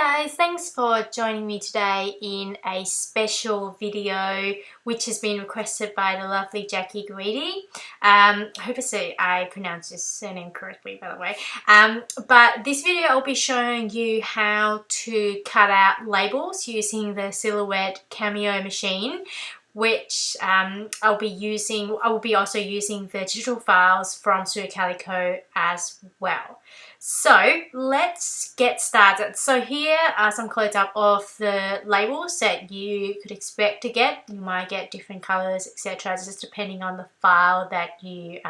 guys, thanks for joining me today in a special video which has been requested by the lovely Jackie Guidi. I hope I pronounced his surname correctly, by the way. But this video I'll be showing you how to cut out labels using the Silhouette Cameo machine, which I will be also using the digital files from Studio Calico as well. So let's get started. So here are some close-up of the labels that you could expect to get. You might get different colors, etc., just depending on the file that you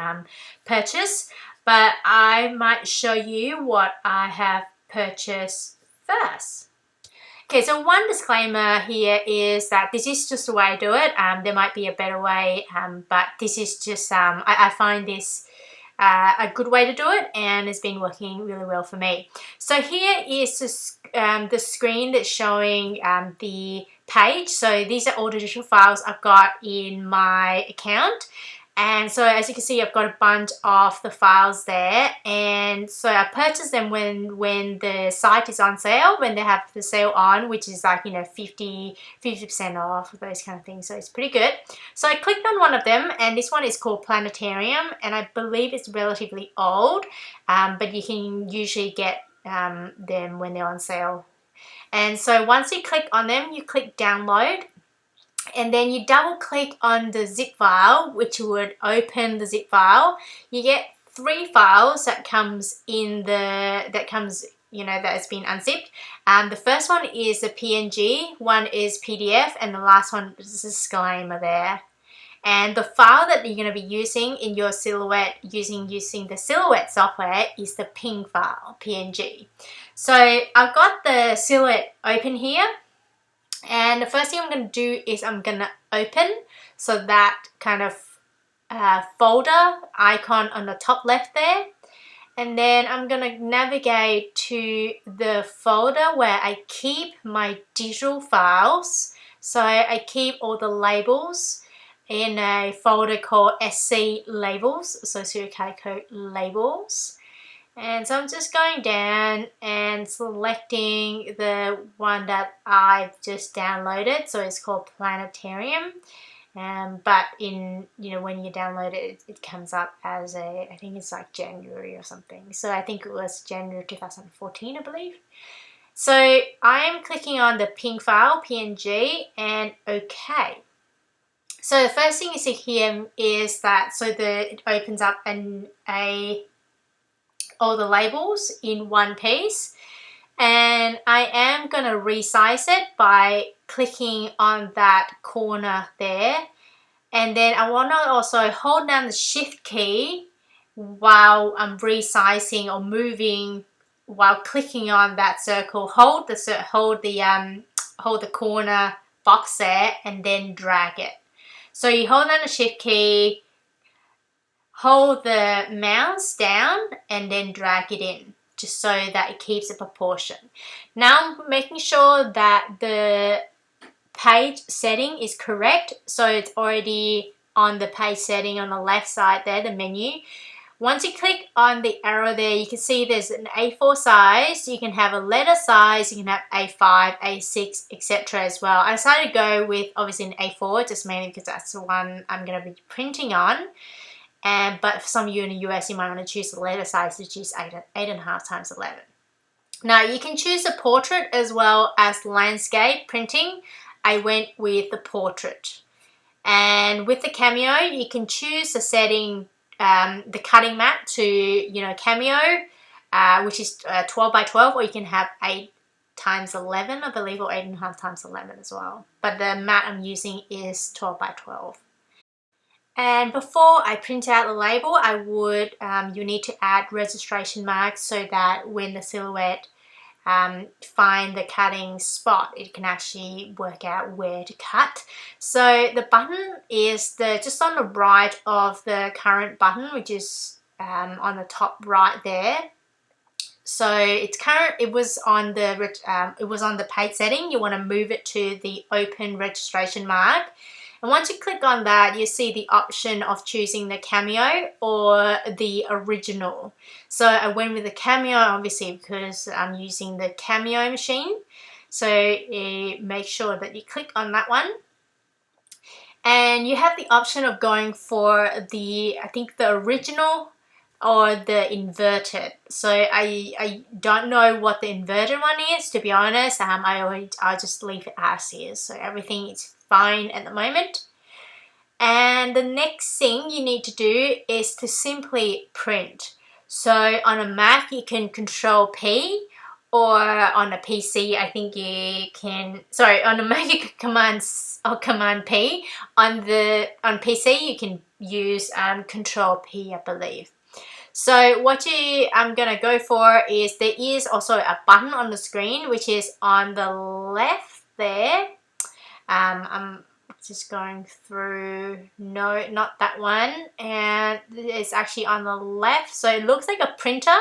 purchase. But I might show you what I have purchased first. Okay, so one disclaimer here is that this is just the way I do it. There might be a better way, but this is just, I find this a good way to do it, and it's been working really well for me. So here is the screen that's showing the page. So these are all the digital files I've got in my account. And so as you can see, I've got a bunch of the files there, and so I purchased them when the site is on sale, when they have the sale on, which is like, you know, 50% off, those kind of things. So it's pretty good. So I clicked on one of them, and this one is called Planetarium, and I believe it's relatively old, but you can usually get them when they're on sale. And so once you click on them, you click download. And then you double click on the zip file, which would open the zip file. You get 3 files that has been unzipped. The first one is a PNG, one is PDF, and the last one is a disclaimer there. And the file that you're going to be using in your Silhouette, using the Silhouette software, is the PNG file, PNG. So I've got the Silhouette open here. And the first thing I'm going to do is I'm going to open, so that kind of folder icon on the top left there. And then I'm going to navigate to the folder where I keep my digital files. So I keep all the labels in a folder called SC Labels, so Studio Calico Labels. And so I'm just going down and selecting the one that I've just downloaded. So it's called Planetarium. But when you download it, it comes up as I think it's like January or something. So I think it was January 2014, I believe. So I am clicking on the PNG file, PNG, and OK. So the first thing you see here is that, it opens up all the labels in one piece, and I am going to resize it by clicking on that corner there, and then I want to also hold down the shift key while I'm resizing or moving, while clicking on that circle. Hold the corner box there and then drag it. So you hold down the shift key, hold the mouse down, and then drag it in, just so that it keeps a proportion. Now I'm making sure that the page setting is correct, so it's already on the page setting on the left side there, the menu. Once you click on the arrow there, you can see there's an A4 size. You can have a letter size, you can have A5, A6, etc. as well. I decided to go with obviously an A4, just mainly because that's the one I'm going to be printing on. But for some of you in the US, you might want to choose the letter size, which is 8.5 times 11. Now you can choose a portrait as well as landscape printing. I went with the portrait. And with the Cameo, you can choose the setting, the cutting mat to Cameo, which is 12 by 12, or you can have 8 times 11, I believe, or 8.5 times 11 as well. But the mat I'm using is 12 by 12. And before I print out the label, you need to add registration marks so that when the Silhouette find the cutting spot, it can actually work out where to cut. So the button is just on the right of the current button, which is on the top right there. So it was on the page setting. You want to move it to the open registration mark. And once you click on that, you see the option of choosing the Cameo or the original. So I went with the Cameo obviously because I'm using the Cameo machine. So make sure that you click on that one. And you have the option of going for the, I think the original or the inverted. So I don't know what the inverted one is, to be honest. I'll just leave it as is. So everything is fine at the moment. And the next thing you need to do is to simply print. So on a Mac you can Control P, or on a PC I think you can, sorry, on a Mac you can Command P. On PC you can use Control P, I believe. So what I'm gonna go for is, there is also a button on the screen which is on the left there. I'm just going through, no, not that one, and it's actually on the left, so it looks like a printer.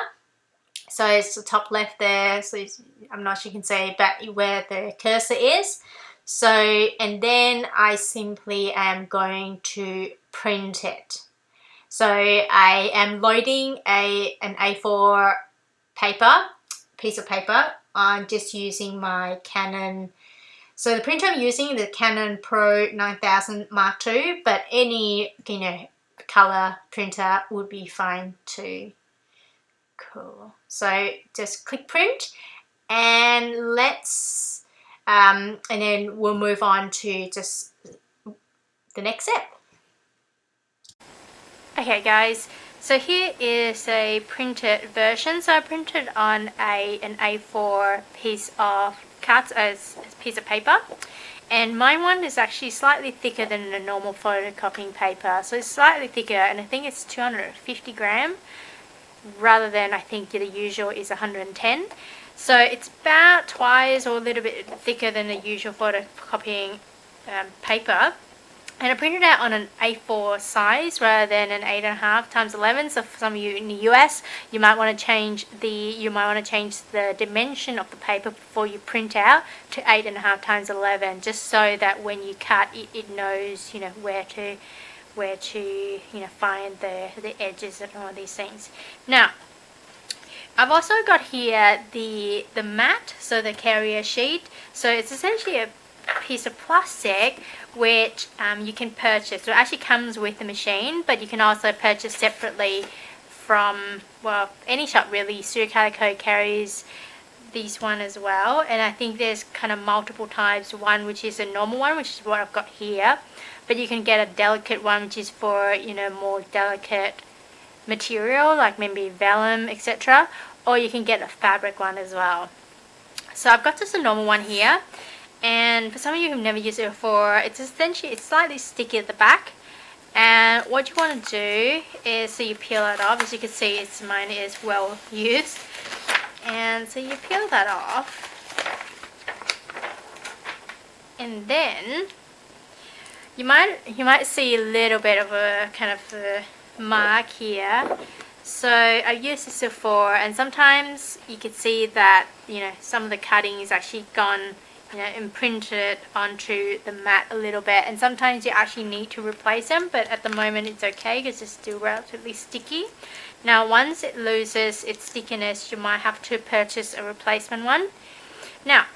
So it's the top left there, so I'm not sure you can say, but where the cursor is. So, and then I simply am going to print it. So I am loading an A4 piece of paper. I'm just using my Canon. So the printer I'm using is the Canon Pro 9000 Mark II, but any, color printer would be fine too. Cool. So just click print, and and then we'll move on to just the next step. Okay guys, so here is a printed version. So I printed on an A4 piece of piece of paper, and my one is actually slightly thicker than the normal photocopying paper. So it's slightly thicker, and I think it's 250 gram rather than, I think the usual is 110. So it's about twice or a little bit thicker than the usual photocopying paper. And I printed out on an A4 size rather than an 8.5 times 11. So for some of you in the US, you might want to change the dimension of the paper before you print out to 8.5 times 11, just so that when you cut, it knows where to find the edges and all these things. Now, I've also got here the mat, so the carrier sheet. So it's essentially a piece of plastic which you can purchase. So it actually comes with the machine, but you can also purchase separately from, well, any shop really. Studio Calico carries this one as well, and I think there's kind of multiple types. One which is a normal one, which is what I've got here, but you can get a delicate one which is for more delicate material like maybe vellum, etc., or you can get a fabric one as well. So I've got just a normal one here, and for some of you who've never used it before, it's slightly sticky at the back. And what you want to do is, so you peel it off. As you can see, mine is well used, and so you peel that off, and then you might see a little bit of a kind of a mark here. So I've used this before, and sometimes you can see that some of the cutting is actually gone imprinted onto the mat a little bit, and sometimes you actually need to replace them, but at the moment it's okay because it's still relatively sticky. Now once it loses its stickiness, you might have to purchase a replacement one. Now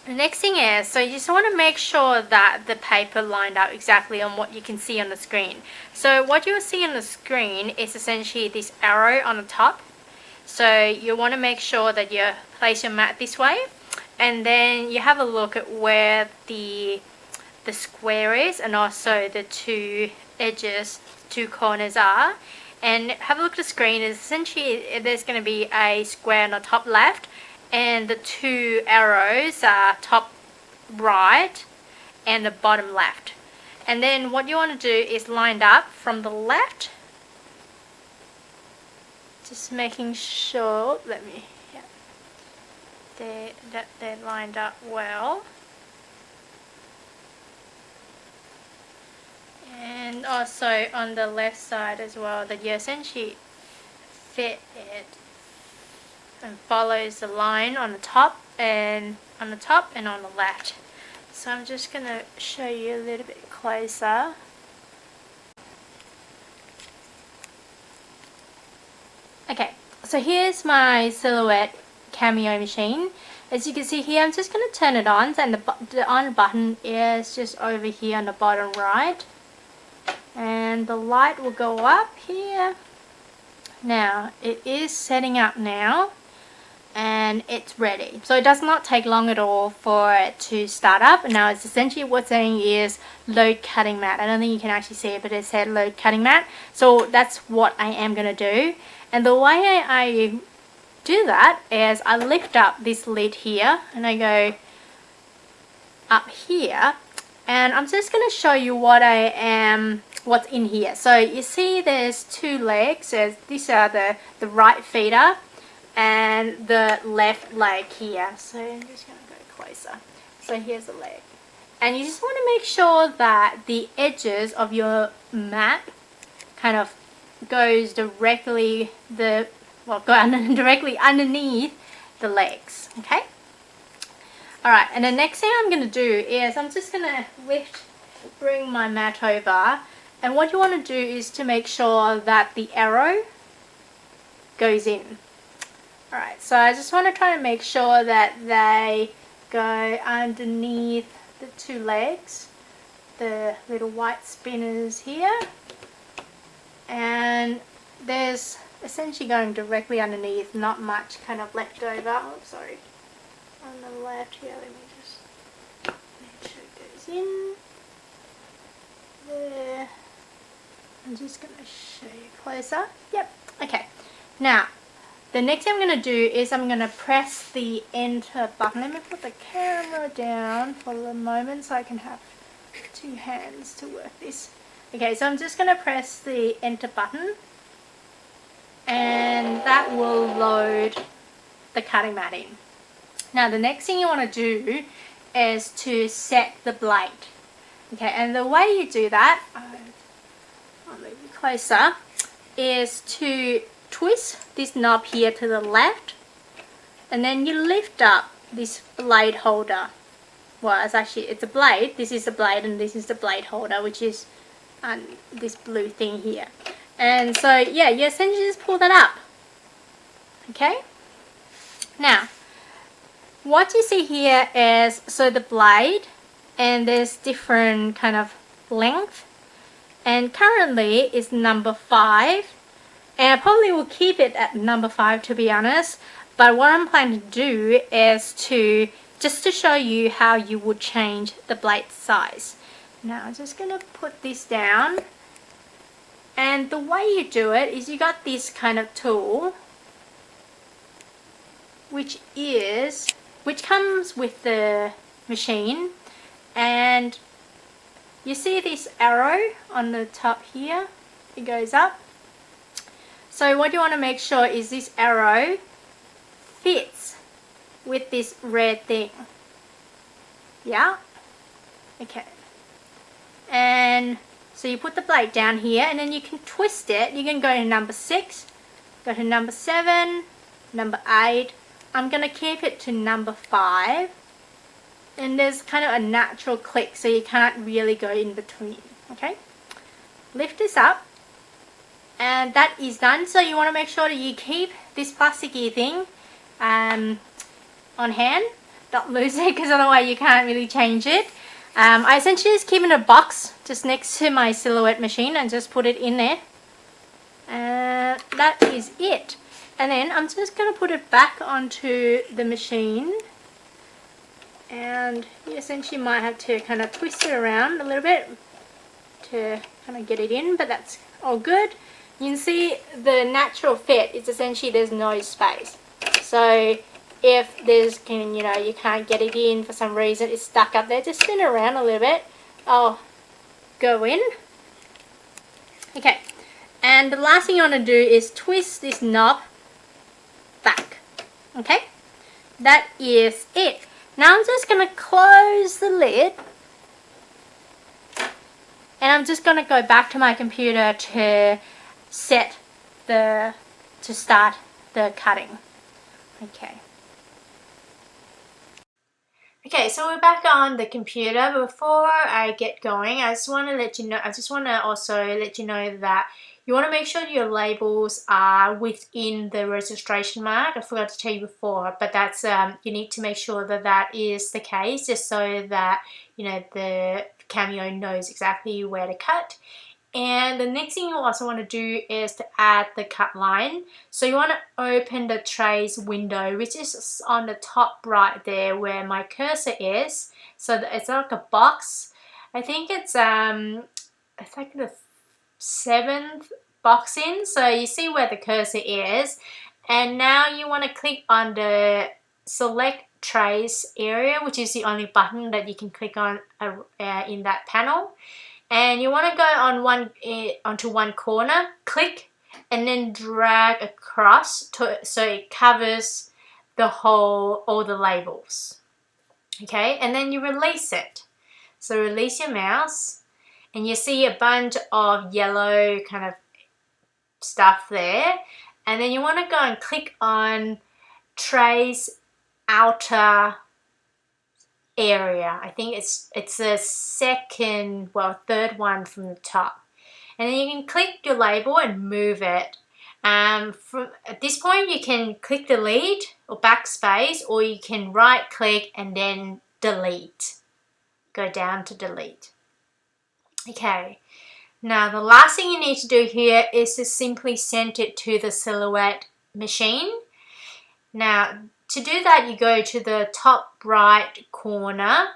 the next thing is, so you just want to make sure that the paper lined up exactly on what you can see on the screen. So what you'll see on the screen is essentially this arrow on the top. So you want to make sure that you place your mat this way, and then you have a look at where the square is, and also the two edges, two corners are, and have a look at the screen. Essentially there's going to be a square on the top left, and the two arrows are top right and the bottom left. And then what you want to do is line up from the left, just making sure, that they're lined up well. And also on the left side as well, that you essentially fit it and follows the line on the top and on the left. so I'm just going to show you a little bit closer. Okay, so here's my Silhouette Cameo machine. As you can see here, I'm just going to turn it on, and the on button is just over here on the bottom right. And the light will go up here. Now, it is setting up now, and it's ready. So it does not take long at all for it to start up. Now, it's essentially what's saying is load cutting mat. I don't think you can actually see it, but it said load cutting mat. So that's what I am going to do. And the way I do that is I lift up this lid here and I go up here, and I'm just going to show you what's in here. So you see there's two legs. These are the right feeder and the left leg here. So I'm just going to go closer. So here's the leg, and you just want to make sure that the edges of your mat kind of goes directly directly underneath the legs. Okay. Alright, and the next thing I'm going to do is I'm just going to bring my mat over, and what you want to do is to make sure that the arrow goes in. Alright, so I just want to try to make sure that they go underneath the two legs, the little white spinners here, and there's essentially going directly underneath, not much kind of left over. Oh, sorry. On the left here, let me just make sure it goes in there. I'm just going to show you closer. Yep, okay. Now, the next thing I'm going to do is I'm going to press the enter button. Let me put the camera down for the moment so I can have two hands to work this. Okay, so I'm just going to press the enter button, and that will load the cutting mat in. Now the next thing you want to do is to set the blade. Okay, and the way you do that, I'll move you closer, is to twist this knob here to the left, and then you lift up this blade holder. Well, it's a blade. This is the blade and this is the blade holder, which is this blue thing here. And so yeah, you essentially just pull that up. Okay, now what you see here is, so the blade, and there's different kind of length, and currently it's number 5, and I probably will keep it at number 5 to be honest, but what I'm planning to do is just to show you how you would change the blade size. Now I'm just going to put this down, and the way you do it is you got this kind of tool which comes with the machine, and you see this arrow on the top here, it goes up. So what you want to make sure is this arrow fits with this red thing. Yeah? Okay. And so you put the blade down here, and then you can twist it. You can go to number 6, go to number 7, number 8. I'm going to keep it to number 5, and there's kind of a natural click, so you can't really go in between. Okay, lift this up, and that is done. So you want to make sure that you keep this plasticky thing on hand, don't lose it, because otherwise you can't really change it. I essentially just keep it in a box just next to my Silhouette machine and just put it in there, and that is it. And then I'm just going to put it back onto the machine, and you essentially might have to kind of twist it around a little bit to kind of get it in, but that's all good. You can see the natural fit is essentially there's no space. So if there's, you can't get it in for some reason, it's stuck up there, just spin it around a little bit. I'll go in. Okay, and the last thing you want to do is twist this knob back. Okay, that is it. Now I'm just going to close the lid, and I'm just going to go back to my computer to start the cutting. Okay, Okay, so we're back on the computer. Before I get going, I just want to also let you know that you want to make sure your labels are within the registration mark. I forgot to tell you before, but that's you need to make sure that that is the case, just so that the Cameo knows exactly where to cut. And the next thing you also want to do is to add the cut line. So you want to open the trace window, which is on the top right there where my cursor is. So it's like a box. I think it's like the 7th box in. So you see where the cursor is. And now you want to click on the select trace area, which is the only button that you can click on in that panel. And you want to go onto one corner, click, and then drag across so it covers all the labels. Okay, and then you release it. So release your mouse, and you see a bunch of yellow kind of stuff there. And then you want to go and click on trace outer area. I think it's the third one from the top, and then you can click your label and move it. At this point you can click delete or backspace, or you can right click and then delete, go down to delete. Okay, now the last thing you need to do here is to simply send it to the Silhouette machine. Now to do that, you go to the top right corner.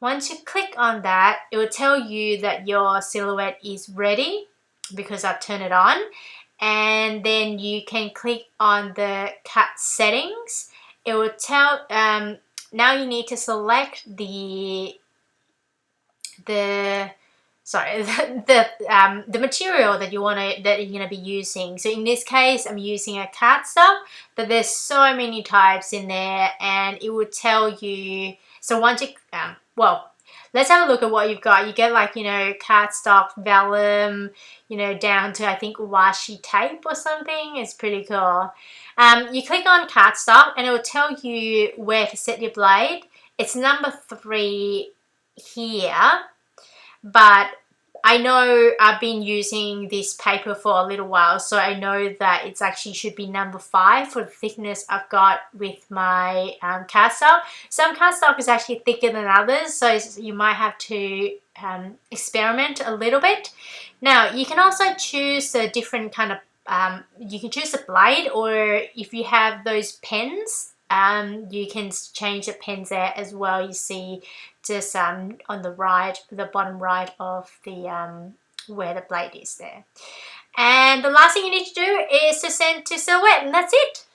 Once you click on that, it will tell you that your Silhouette is ready because I've turned it on. And then you can click on the cut settings. It will tell, now you need to select the material that you're gonna be using. So in this case, I'm using a cardstock, but there's so many types in there, and it would tell you. So once you let's have a look at what you've got. You get cardstock, vellum, down to I think washi tape or something. It's pretty cool. You click on cardstock, and it will tell you where to set your blade. It's number 3 here. But I know I've been using this paper for a little while, so I know that it's actually should be number 5 for the thickness I've got with my cardstock. Some cardstock is actually thicker than others, so you might have to experiment a little bit. Now, you can also choose a different kind of, you can choose a blade, or if you have those pens, you can change the pens there as well. You see just on the bottom right of the where the blade is there. And the last thing you need to do is to send to Silhouette, and that's it.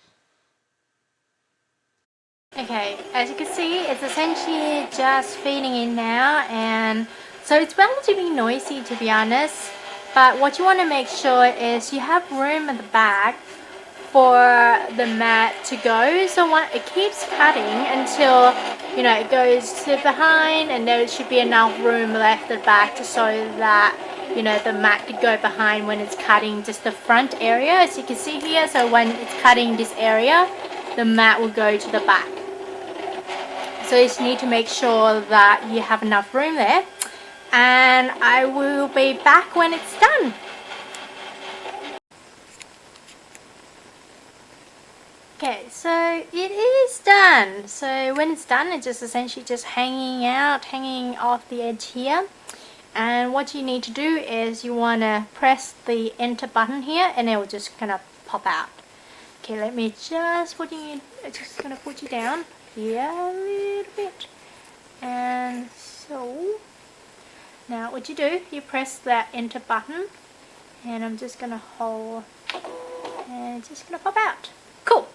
Okay, as you can see, it's essentially just feeding in now, and so it's relatively noisy, to be honest. But what you want to make sure is you have room at the back for the mat to go, so it keeps cutting until it goes to behind, and there should be enough room left at the back so that the mat could go behind when it's cutting just the front area, as you can see here. So when it's cutting this area, the mat will go to the back. So you just need to make sure that you have enough room there, and I will be back when it's done. Okay, so it is done. So when it's done, it's just essentially just hanging off the edge here. And what you need to do is you want to press the enter button here, and it will just kind of pop out. Okay, let me just just gonna put you down here a little bit. And so now what you do, you press that enter button, and I'm just gonna hold, and it's just gonna pop out. Cool.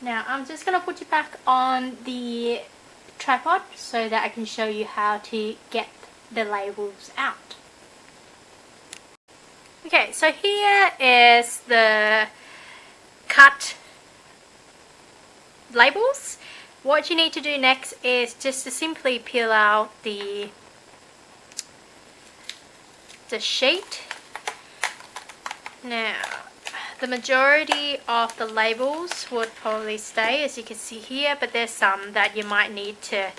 Now I'm just going to put you back on the tripod so that I can show you how to get the labels out. Okay, so here is the cut labels. What you need to do next is just to simply peel out the sheet. Now the majority of the labels would probably stay, as you can see here, but there's some that you might need to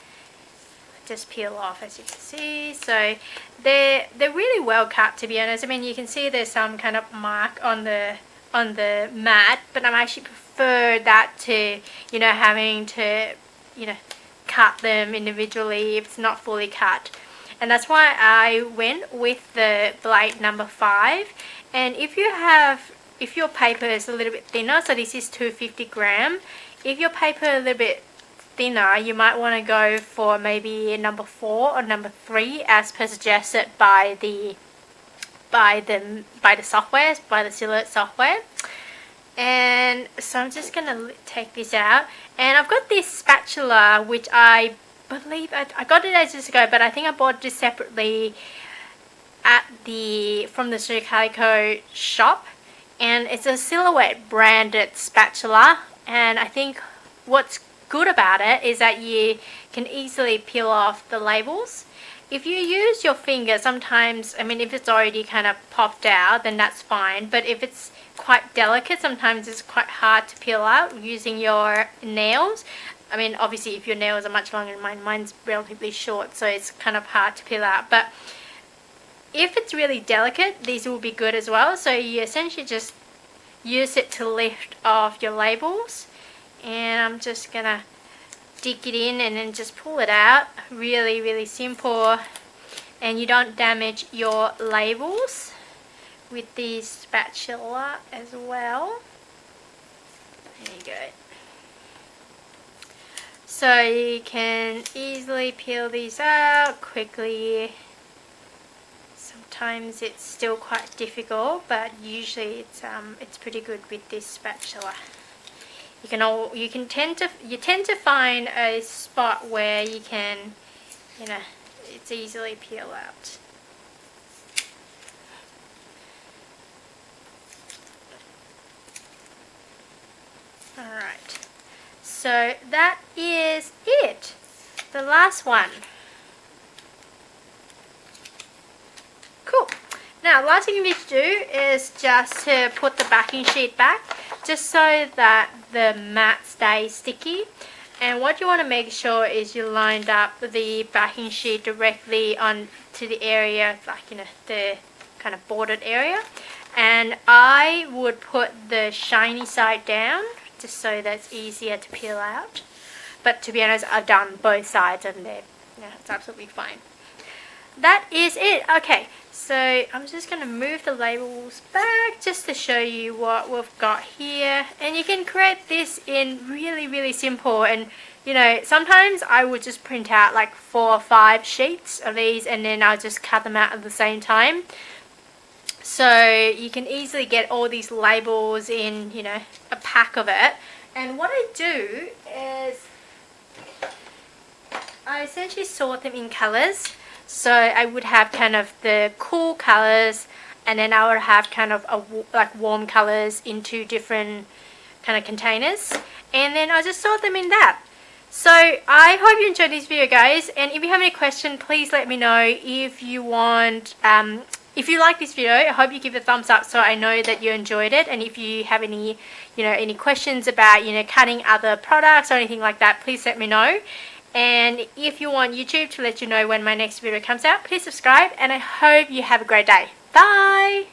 just peel off, as you can see. So they're really well cut, to be honest. I mean, you can see there's some kind of mark on the mat, but I'm actually prefer that to, you know, having to, you know, cut them individually if it's not fully cut. And that's why I went with the blade number 5. And if your paper is a little bit thinner, so this is 250 gram, if your paper is a little bit thinner, you might want to go for maybe number 4 or number 3 as per suggested by the software, by the Silhouette software. And so I'm just gonna take this out, and I've got this spatula which I believe I got it ages ago, but I think I bought this separately from the Studio Calico shop, and it's a Silhouette branded spatula. And I think what's good about it is that you can easily peel off the labels. If you use your finger, sometimes, I mean, if it's already kind of popped out, then that's fine. But if it's quite delicate, sometimes it's quite hard to peel out using your nails. I mean, obviously, if your nails are much longer than mine, mine's relatively short, so it's kind of hard to peel out. But if it's really delicate, these will be good as well. So you essentially just use it to lift off your labels. And I'm just gonna dig it in and then just pull it out. Really, really simple, and you don't damage your labels with this spatula as well. There you go. So you can easily peel these out quickly. Sometimes it's still quite difficult, but usually it's pretty good with this spatula. You tend to find a spot where you can, you know, it's easily peel out. Alright, so that is it. The last one. Cool. Now, last thing you need to do is just to put the backing sheet back, just so that the mat stays sticky. And what you want to make sure is you lined up the backing sheet directly onto the area, like, you know, the kind of bordered area. And I would put the shiny side down, just so that's easier to peel out. But to be honest, I've done both sides and it's absolutely fine. That is it. Okay, so I'm just going to move the labels back just to show you what we've got here. And you can create this in really, really simple. And, you know, sometimes I would just print out like 4 or 5 sheets of these, and then I'll just cut them out at the same time. So you can easily get all these labels in, you know, a pack of it. And what I do is I essentially sort them in colors. So I would have kind of the cool colors, and then I would have kind of like warm colors into different kind of containers, and then I'll just sort them in that. So I hope you enjoyed this video, guys, and if you have any questions, please let me know. If you want, if you like this video, I hope you give it a thumbs up so I know that you enjoyed it. And if you have any, you know, any questions about, you know, cutting other products or anything like that, please let me know. And if you want YouTube to let you know when my next video comes out, please subscribe, and I hope you have a great day. Bye!